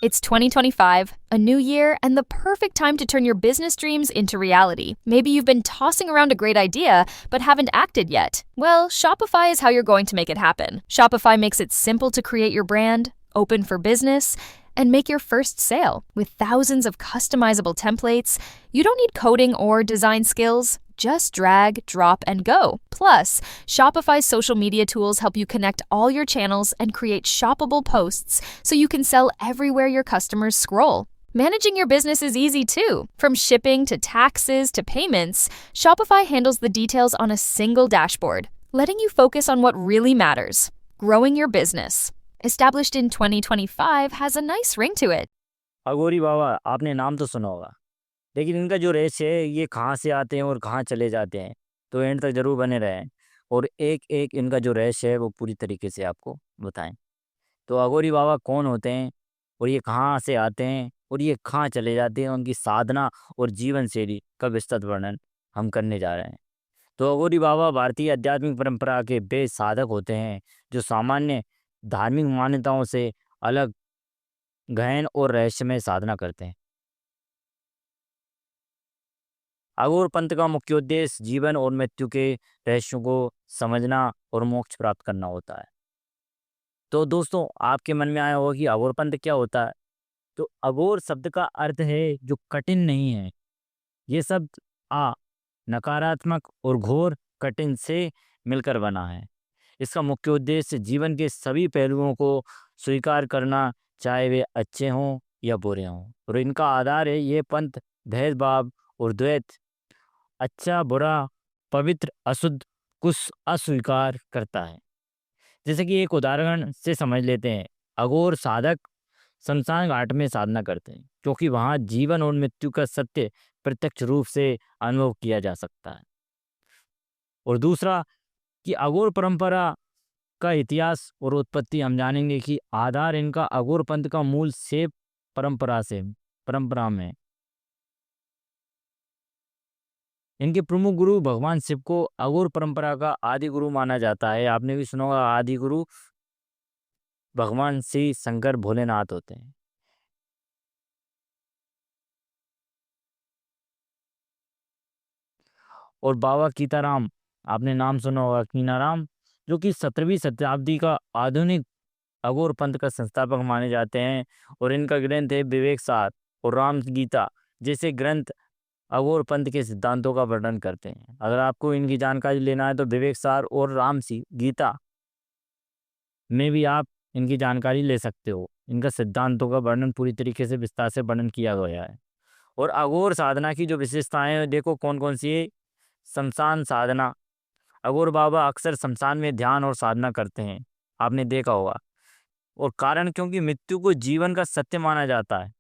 It's 2025, a new year, and the perfect time to turn your business dreams into reality. Maybe you've been tossing around a great idea, but haven't acted yet. Well, Shopify is how you're going to make it happen. Shopify makes it simple to create your brand, open for business, and make your first sale. With thousands of customizable templates, you don't need coding or design skills. Just drag, drop, and go. Plus, Shopify's social media tools help you connect all your channels and create shoppable posts so you can sell everywhere your customers scroll. Managing your business is easy too. From shipping to taxes to payments, Shopify handles the details on a single dashboard, letting you focus on what really matters: growing your business. Established in 2025 has a nice ring to it. अघोरी बाबा आपने नाम तो सुना होगा, लेकिन इनका जो race है ये कहाँ से आते हैं और कहाँ चले जाते हैं, तो एंड तक जरूर बने रहें और एक एक इनका जो रेस है वो पूरी तरीके से आपको बताएं। तो अघोरी बाबा कौन होते हैं और ये कहाँ से आते हैं और ये कहाँ चले जाते हैं, उनकी साधना और जीवन शैली का विस्तृत वर्णन हम करने जा रहे हैं। तो अघोरी बाबा भारतीय आध्यात्मिक परंपरा के वे साधक होते हैं जो सामान्य धार्मिक मान्यताओं से अलग गहन और रहस्यमय साधना करते हैं। अघोर पंथ का मुख्य उद्देश्य जीवन और मृत्यु के रहस्यों को समझना और मोक्ष प्राप्त करना होता है। तो दोस्तों आपके मन में आया होगा कि अघोर पंथ क्या होता है। तो अघोर शब्द का अर्थ है जो कठिन नहीं है। ये शब्द आ नकारात्मक और घोर कठिन से मिलकर बना है। इसका मुख्य उद्देश्य जीवन के सभी पहलुओं को स्वीकार करना, चाहे वे अच्छे हों या बुरे हों। और इनका आधार है ये पंथ भेदभाव और द्वैत, अच्छा बुरा, पवित्र अशुद्ध कुछ अस्वीकार करता है। जैसे कि एक उदाहरण से समझ लेते हैं। अघोर साधक शमशान घाट में साधना करते हैं क्योंकि वहाँ जीवन और मृत्यु का सत्य प्रत्यक्ष रूप से अनुभव किया जा सकता है। और दूसरा कि अघोर परंपरा का इतिहास और उत्पत्ति हम जानेंगे कि आधार इनका अघोर पंथ का मूल से परंपरा में इनके प्रमुख गुरु भगवान शिव को अघोर परंपरा का आदि गुरु माना जाता है। आपने भी सुना होगा आदि गुरु भगवान श्री शंकर भोलेनाथ होते हैं। और बाबा कीताराम, आपने नाम सुना होगा कीनाराम, जो कि 17वीं शताब्दी का आधुनिक अघोर पंथ का संस्थापक माने जाते हैं। और इनका ग्रंथ है विवेक सार और राम गीता जैसे ग्रंथ अघोर पंथ के सिद्धांतों का वर्णन करते हैं। अगर आपको इनकी जानकारी लेना है तो विवेक सार और राम सी गीता में भी आप इनकी जानकारी ले सकते हो। इनका सिद्धांतों का वर्णन पूरी तरीके से विस्तार से वर्णन किया गया है। और अघोर साधना की जो विशेषताएं हैं देखो कौन कौन सी है। शमशान साधना, अघोर बाबा अक्सर शमशान में ध्यान और साधना करते हैं, आपने देखा होगा। और कारण क्योंकि मृत्यु को जीवन का सत्य माना जाता है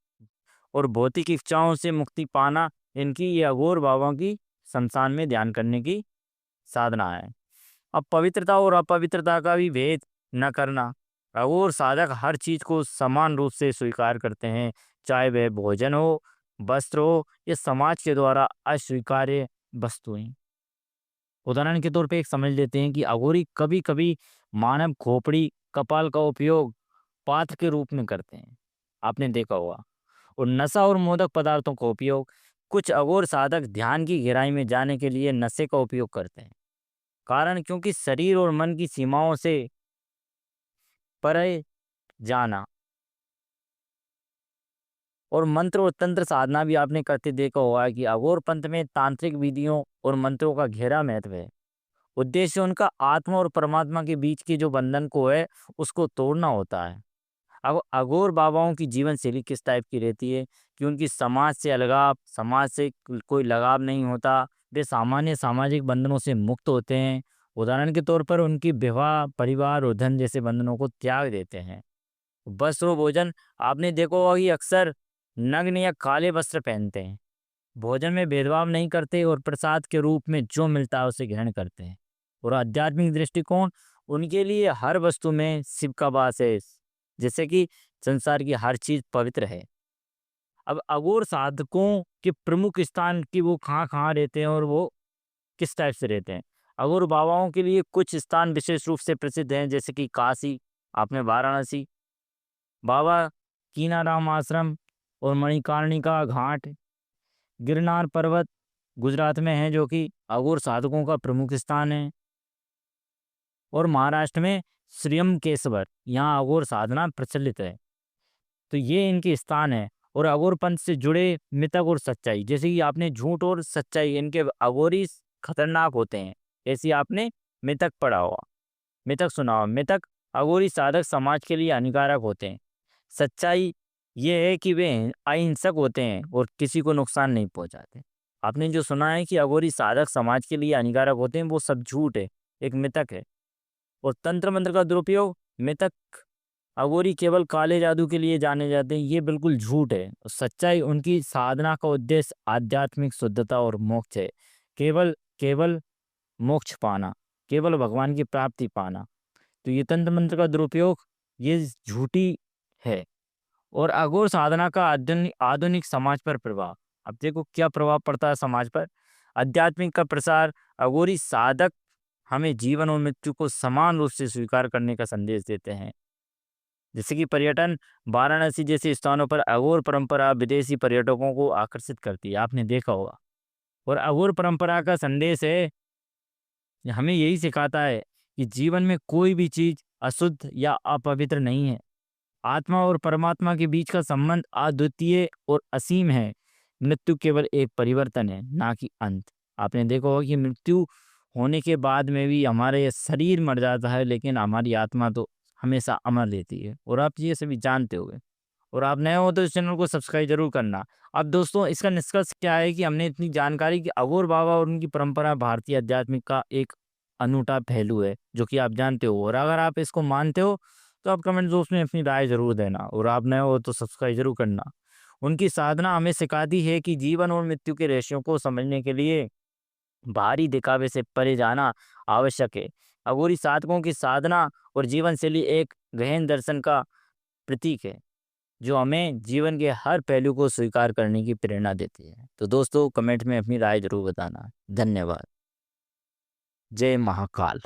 और भौतिक इच्छाओं से मुक्ति पाना इनकी ये अघोर बाबाओं की शमशान में ध्यान करने की साधना है। अब पवित्रता और अपवित्रता का भी भेद न करना। अघोर साधक हर चीज को समान रूप से स्वीकार करते हैं, चाहे वह भोजन हो, वस्त्र हो या समाज के द्वारा अस्वीकार्य वस्तुएं। उदाहरण के तौर पे एक समझ लेते हैं कि अघोरी कभी कभी मानव खोपड़ी कपाल का उपयोग पात्र के रूप में करते हैं, आपने देखा होगा। और नशा और मोदक पदार्थों का उपयोग, कुछ अघोर साधक ध्यान की गहराई में जाने के लिए नशे का उपयोग करते हैं। कारण क्योंकि शरीर और मन की सीमाओं से परे जाना। और मंत्र और तंत्र साधना भी आपने करते देखा होगा कि अघोर पंथ में तांत्रिक विधियों और मंत्रों का गहरा महत्व है। उद्देश्य उनका आत्मा और परमात्मा के बीच के जो बंधन को है उसको तोड़ना होता है। अब अघोर बाबाओं की जीवन शैली किस टाइप की रहती है कि उनकी समाज से अलगाव, समाज से कोई लगाव नहीं होता। वे सामान्य सामाजिक बंधनों से मुक्त होते हैं। उदाहरण के तौर पर उनकी विवाह, परिवार और धन जैसे बंधनों को त्याग देते हैं। वस्त्र और भोजन, आपने देखा होगा कि अक्सर नग्न या काले वस्त्र पहनते हैं। भोजन में भेदभाव नहीं करते और प्रसाद के रूप में जो मिलता है उसे ग्रहण करते हैं। और आध्यात्मिक दृष्टिकोण, उनके लिए हर वस्तु में शिव का वास है, जैसे कि संसार की हर चीज पवित्र है। अब अघोर साधकों के प्रमुख स्थान की वो कहाँ कहाँ रहते हैं और वो किस टाइप से रहते हैं। अघोर बाबाओं के लिए कुछ स्थान विशेष रूप से प्रसिद्ध हैं, जैसे कि काशी, आपने वाराणसी। बाबा कीनाराम आश्रम और मणिकर्णिका घाट। गिरनार पर्वत गुजरात में है, जो कि अघोर साधकों का प्रमुख स्थान है। और महाराष्ट्र में श्रीयंकेश्वर, यहाँ अघोर साधना प्रचलित है। तो ये इनके स्थान है। और अघोर पंथ से जुड़े मितक और सच्चाई, जैसे कि आपने झूठ और सच्चाई, इनके अघोरी खतरनाक होते हैं, ऐसी आपने मितक पढ़ा होगा, मितक सुना होगा। मितक अघोरी साधक समाज के लिए हानिकारक होते हैं। सच्चाई ये है कि वे अहिंसक होते हैं और किसी को नुकसान नहीं पहुंचाते। आपने जो सुना है कि अघोरी साधक समाज के लिए हानिकारक होते हैं, वो सब झूठ है, एक मितक है। और तंत्र मंत्र का दुरुपयोग, मितक अघोरी केवल काले जादू के लिए जाने जाते हैं, ये बिल्कुल झूठ है। और सच्चाई, उनकी साधना का उद्देश्य आध्यात्मिक शुद्धता और मोक्ष है, केवल केवल मोक्ष पाना, केवल भगवान की प्राप्ति पाना। तो ये तंत्र मंत्र का दुरुपयोग, ये झूठी है। और अघोर साधना का आधुनिक समाज पर प्रभाव, अब देखो क्या प्रभाव पड़ता है समाज पर। आध्यात्मिक का प्रसार, अघोरी साधक हमें जीवन और मृत्यु को समान रूप से स्वीकार करने का संदेश देते हैं। जैसे कि पर्यटन, वाराणसी जैसे स्थानों पर अघोर परंपरा विदेशी पर्यटकों को आकर्षित करती है, आपने देखा होगा। और अघोर परंपरा का संदेश है, हमें यही सिखाता है कि जीवन में कोई भी चीज अशुद्ध या अपवित्र नहीं है। आत्मा और परमात्मा के बीच का संबंध अद्वितीय और असीम है। मृत्यु केवल एक परिवर्तन है, ना कि अंत। आपने देखा होगा कि मृत्यु होने के बाद में भी हमारे शरीर मर जाता है, लेकिन हमारी आत्मा तो हमेशा अमर रहती है। और आप ये सभी जानते होंगे। और आप नए हो तो इस चैनल को सब्सक्राइब जरूर करना। अब दोस्तों, इसका निष्कर्ष क्या है कि हमने इतनी जानकारी कि अघोर बाबा और उनकी परंपरा भारतीय आध्यात्मिक का एक अनूठा पहलू है, जो कि आप जानते हो। और अगर आप इसको मानते हो तो आप कमेंट बॉक्स में अपनी राय जरूर देना। और आप नए हो तो सब्सक्राइब जरूर करना। उनकी साधना हमें सिखाती है कि जीवन और मृत्यु के रहस्यों को समझने के लिए बाहरी दिखावे से परे जाना आवश्यक है। अघोरी साधकों की साधना और जीवन शैली एक गहन दर्शन का प्रतीक है, जो हमें जीवन के हर पहलू को स्वीकार करने की प्रेरणा देती है। तो दोस्तों, कमेंट में अपनी राय जरूर बताना। धन्यवाद। जय महाकाल।